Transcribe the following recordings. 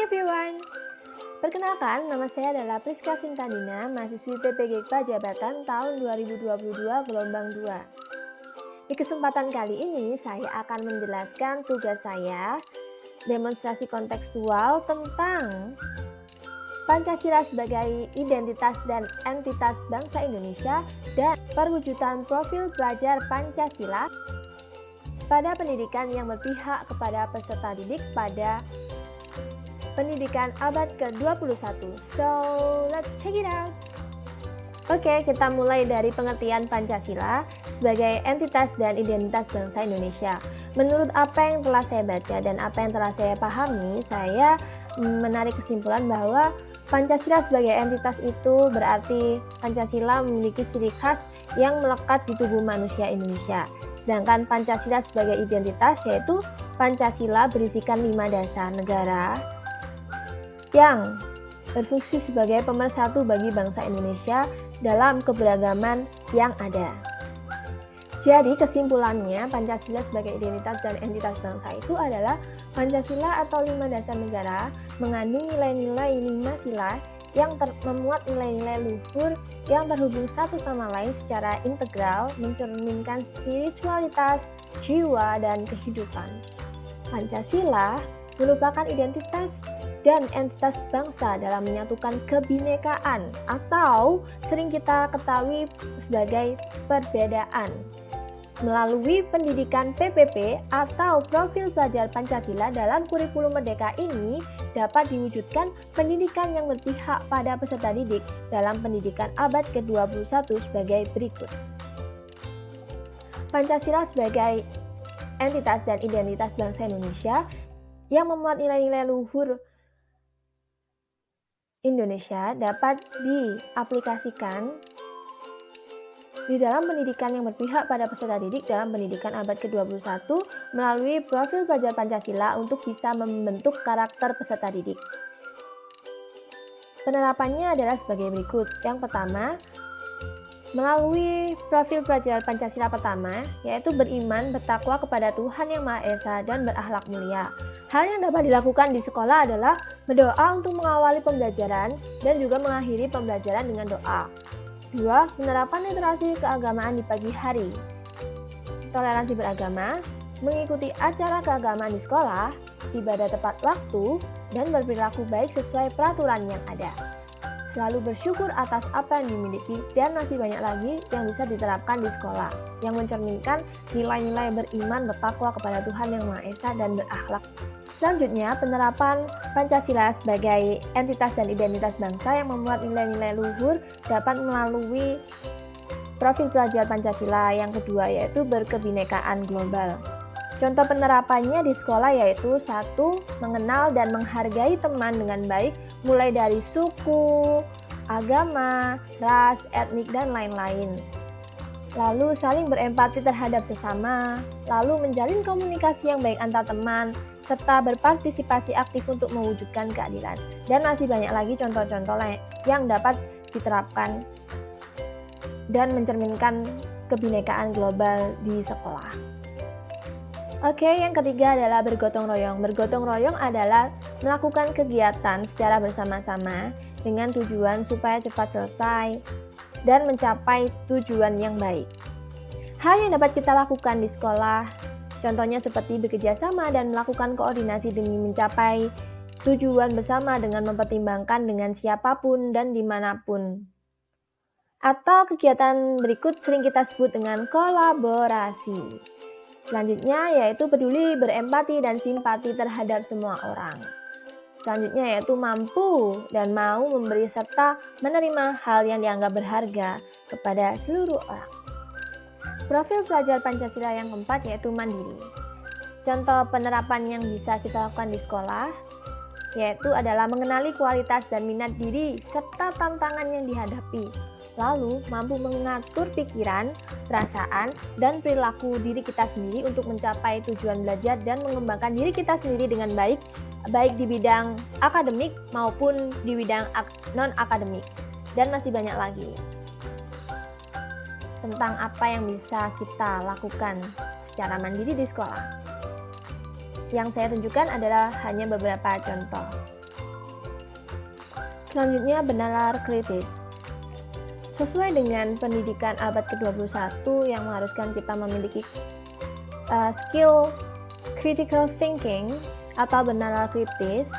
everyone! Perkenalkan, nama saya adalah Priska Sintadina, mahasiswi PPGK Jabatan tahun 2022 gelombang 2. Di kesempatan kali ini, saya akan menjelaskan tugas saya, demonstrasi kontekstual tentang Pancasila sebagai identitas dan entitas bangsa Indonesia dan perwujudan profil pelajar Pancasila pada pendidikan yang berpihak kepada peserta didik pada pendidikan abad ke-21. So, let's check it out. Oke, kita mulai dari pengertian Pancasila sebagai entitas dan identitas bangsa Indonesia. Menurut apa yang telah saya baca dan apa yang telah saya pahami, saya menarik kesimpulan bahwa Pancasila sebagai entitas itu berarti Pancasila memiliki ciri khas yang melekat di tubuh manusia Indonesia. Sedangkan Pancasila sebagai identitas yaitu Pancasila berisikan 5 dasar negara yang berfungsi sebagai pemersatu bagi bangsa Indonesia dalam keberagaman yang ada. Jadi kesimpulannya Pancasila sebagai identitas dan entitas bangsa itu adalah Pancasila atau 5 dasar negara mengandung nilai-nilai 5 sila yang memuat nilai-nilai luhur yang terhubung satu sama lain secara integral, mencerminkan spiritualitas, jiwa, dan kehidupan. Pancasila merupakan identitas dan entitas bangsa dalam menyatukan kebinekaan atau sering kita ketahui sebagai perbedaan. Melalui pendidikan PPP atau profil pelajar Pancasila dalam kurikulum Merdeka ini dapat diwujudkan pendidikan yang berpihak pada peserta didik dalam pendidikan abad ke-21 sebagai berikut. Pancasila sebagai entitas dan identitas bangsa Indonesia yang memuat nilai-nilai luhur Indonesia dapat diaplikasikan di dalam pendidikan yang berpihak pada peserta didik dalam pendidikan abad ke-21 melalui profil pelajar Pancasila untuk bisa membentuk karakter peserta didik. Penerapannya adalah sebagai berikut. Yang pertama, melalui profil pelajar Pancasila pertama, yaitu beriman, bertakwa kepada Tuhan Yang Maha Esa dan berakhlak mulia. Hal yang dapat dilakukan di sekolah adalah berdoa untuk mengawali pembelajaran dan juga mengakhiri pembelajaran dengan doa. 2. Penerapan literasi keagamaan di pagi hari. Toleransi beragama, mengikuti acara keagamaan di sekolah, ibadah tepat waktu, dan berperilaku baik sesuai peraturan yang ada. Selalu bersyukur atas apa yang dimiliki dan masih banyak lagi yang bisa diterapkan di sekolah, yang mencerminkan nilai-nilai beriman, bertakwa kepada Tuhan Yang Maha Esa dan berakhlak. Selanjutnya, penerapan Pancasila sebagai entitas dan identitas bangsa yang memuat nilai-nilai luhur dapat melalui profil pelajar Pancasila yang kedua yaitu berkebinekaan global. Contoh penerapannya di sekolah yaitu 1. Mengenal dan menghargai teman dengan baik mulai dari suku, agama, ras, etnik, dan lain-lain. Lalu saling berempati terhadap sesama, lalu menjalin komunikasi yang baik antar teman, serta berpartisipasi aktif untuk mewujudkan keadilan. Dan masih banyak lagi contoh-contoh yang dapat diterapkan dan mencerminkan kebinekaan global di sekolah. Oke, yang ketiga adalah bergotong royong. Bergotong royong adalah melakukan kegiatan secara bersama-sama dengan tujuan supaya cepat selesai dan mencapai tujuan yang baik. Hal yang dapat kita lakukan di sekolah contohnya seperti bekerja sama dan melakukan koordinasi demi mencapai tujuan bersama dengan mempertimbangkan dengan siapapun dan dimanapun. Atau kegiatan berikut sering kita sebut dengan kolaborasi. Selanjutnya yaitu peduli, berempati, dan simpati terhadap semua orang. Selanjutnya yaitu mampu dan mau memberi serta menerima hal yang dianggap berharga kepada seluruh orang. Profil pelajar Pancasila yang keempat yaitu mandiri. Contoh penerapan yang bisa kita lakukan di sekolah yaitu adalah mengenali kualitas dan minat diri serta tantangan yang dihadapi. Lalu mampu mengatur pikiran, perasaan, dan perilaku diri kita sendiri untuk mencapai tujuan belajar dan mengembangkan diri kita sendiri dengan baik di bidang akademik maupun di bidang non-akademik. Dan masih banyak lagi tentang apa yang bisa kita lakukan secara mandiri di sekolah. Yang saya tunjukkan adalah hanya beberapa contoh. Selanjutnya, bernalar kritis. Sesuai dengan pendidikan abad ke-21 yang mengharuskan kita memiliki skill critical thinking atau bernalar kritis,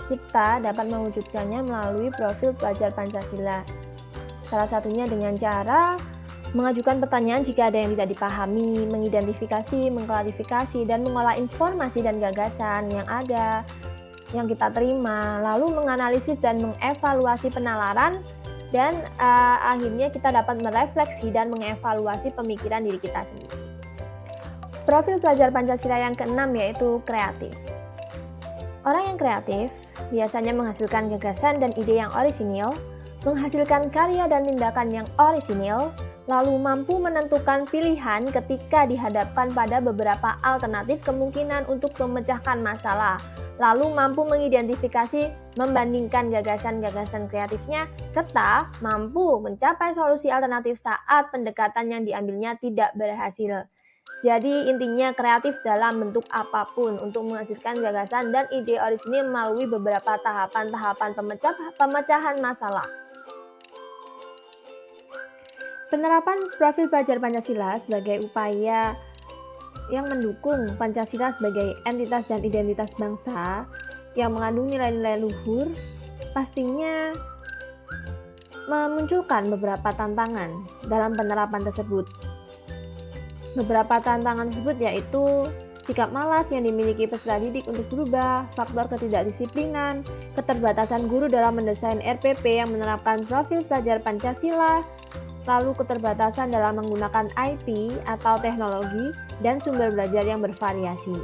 kita dapat mewujudkannya melalui profil pelajar Pancasila. Salah satunya dengan cara mengajukan pertanyaan jika ada yang tidak dipahami, mengidentifikasi, mengklarifikasi, dan mengolah informasi dan gagasan yang ada, yang kita terima, lalu menganalisis dan mengevaluasi penalaran, dan akhirnya kita dapat merefleksi dan mengevaluasi pemikiran diri kita sendiri. Profil pelajar Pancasila yang keenam yaitu kreatif. Orang yang kreatif biasanya menghasilkan gagasan dan ide yang orisinil, menghasilkan karya dan tindakan yang orisinil, lalu mampu menentukan pilihan ketika dihadapkan pada beberapa alternatif kemungkinan untuk memecahkan masalah, lalu mampu mengidentifikasi, membandingkan gagasan-gagasan kreatifnya, serta mampu mencapai solusi alternatif saat pendekatan yang diambilnya tidak berhasil. Jadi intinya kreatif dalam bentuk apapun untuk menghasilkan gagasan dan ide orisinil melalui beberapa tahapan-tahapan pemecahan masalah. Penerapan profil pelajar Pancasila sebagai upaya yang mendukung Pancasila sebagai entitas dan identitas bangsa yang mengandung nilai-nilai luhur pastinya memunculkan beberapa tantangan dalam penerapan tersebut. Beberapa tantangan tersebut yaitu sikap malas yang dimiliki peserta didik untuk berubah, faktor ketidakdisiplinan, keterbatasan guru dalam mendesain RPP yang menerapkan profil pelajar Pancasila, lalu keterbatasan dalam menggunakan IT atau teknologi dan sumber belajar yang bervariasi.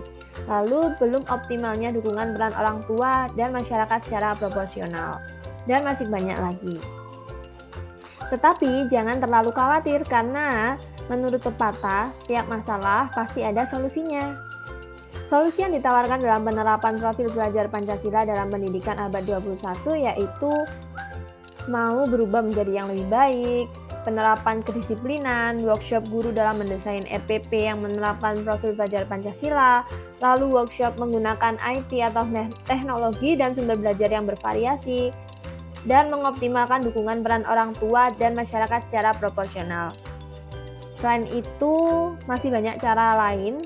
Lalu belum optimalnya dukungan peran orang tua dan masyarakat secara proporsional. Dan masih banyak lagi. Tetapi jangan terlalu khawatir karena menurut pepatah, setiap masalah pasti ada solusinya. Solusi yang ditawarkan dalam penerapan profil pelajar Pancasila dalam pendidikan abad 21 yaitu mau berubah menjadi yang lebih baik, penerapan kedisiplinan, workshop guru dalam mendesain RPP yang menerapkan profil pelajar Pancasila, lalu workshop menggunakan IT atau teknologi dan sumber belajar yang bervariasi, dan mengoptimalkan dukungan peran orang tua dan masyarakat secara proporsional. Selain itu, masih banyak cara lain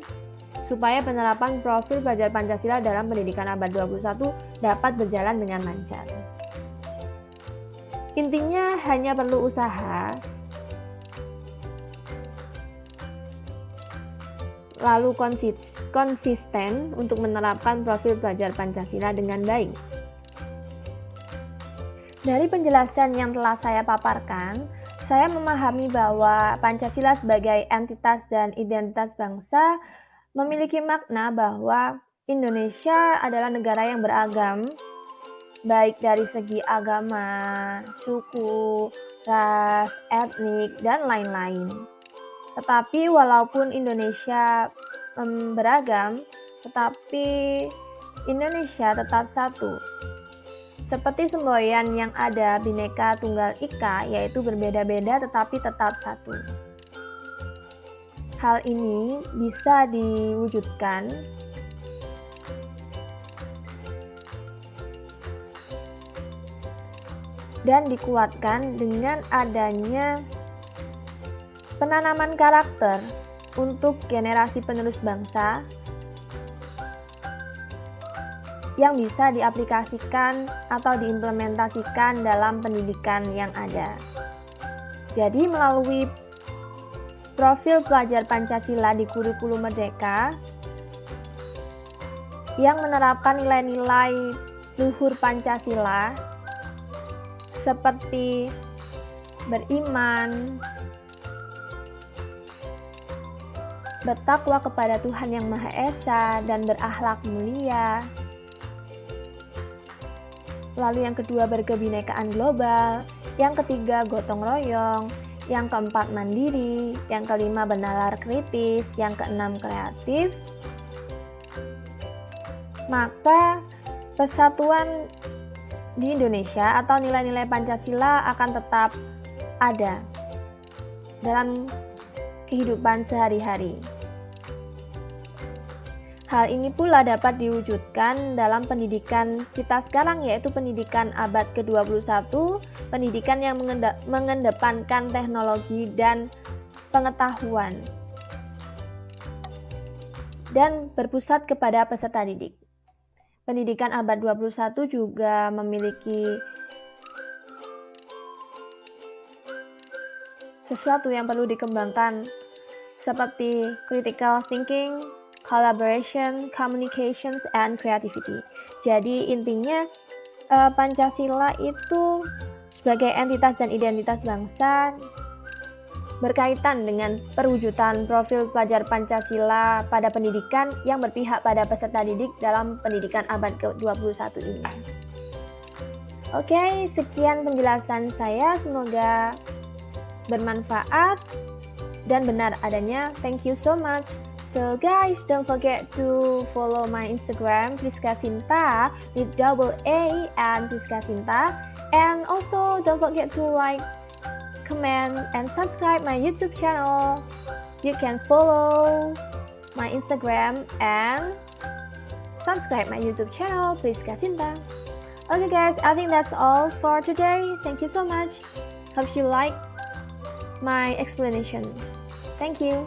supaya penerapan profil pelajar Pancasila dalam pendidikan abad 21 dapat berjalan dengan lancar. Intinya hanya perlu usaha, lalu konsisten untuk menerapkan profil pelajar Pancasila dengan baik. Dari penjelasan yang telah saya paparkan, saya memahami bahwa Pancasila sebagai entitas dan identitas bangsa memiliki makna bahwa Indonesia adalah negara yang beragam, baik dari segi agama, suku, ras, etnik, dan lain-lain. Tetapi walaupun Indonesia beragam, tetapi Indonesia tetap satu. Seperti semboyan yang ada Bhinneka Tunggal Ika, yaitu berbeda-beda tetapi tetap satu. Hal ini bisa diwujudkan dan dikuatkan dengan adanya penanaman karakter untuk generasi penerus bangsa yang bisa diaplikasikan atau diimplementasikan dalam pendidikan yang ada. Jadi melalui profil pelajar Pancasila di kurikulum Merdeka yang menerapkan nilai-nilai luhur Pancasila seperti beriman, bertakwa kepada Tuhan Yang Maha Esa, dan berakhlak mulia. Lalu yang kedua berkebinekaan global, yang ketiga gotong royong, yang keempat mandiri, yang kelima bernalar kritis, yang keenam kreatif. Maka persatuan di Indonesia atau nilai-nilai Pancasila akan tetap ada dalam kehidupan sehari-hari. Hal ini pula dapat diwujudkan dalam pendidikan kita sekarang, yaitu pendidikan abad ke-21, pendidikan yang mengedepankan teknologi dan pengetahuan, dan berpusat kepada peserta didik. Pendidikan abad 21 juga memiliki sesuatu yang perlu dikembangkan, seperti critical thinking, collaboration, communications, and creativity. Jadi intinya Pancasila itu sebagai entitas dan identitas bangsa berkaitan dengan perwujudan profil pelajar Pancasila pada pendidikan yang berpihak pada peserta didik dalam pendidikan abad ke-21 ini. Oke, sekian penjelasan saya, semoga bermanfaat dan benar adanya. Thank you so much. So guys, don't forget to follow my Instagram, Priska Sinta with double A and Priska Sinta. And also don't forget to like, comment, and subscribe my YouTube channel. You can follow my Instagram and subscribe my YouTube channel, Priska Sinta. Okay guys, I think that's all for today. Thank you so much. Hope you like my explanation. Thank you.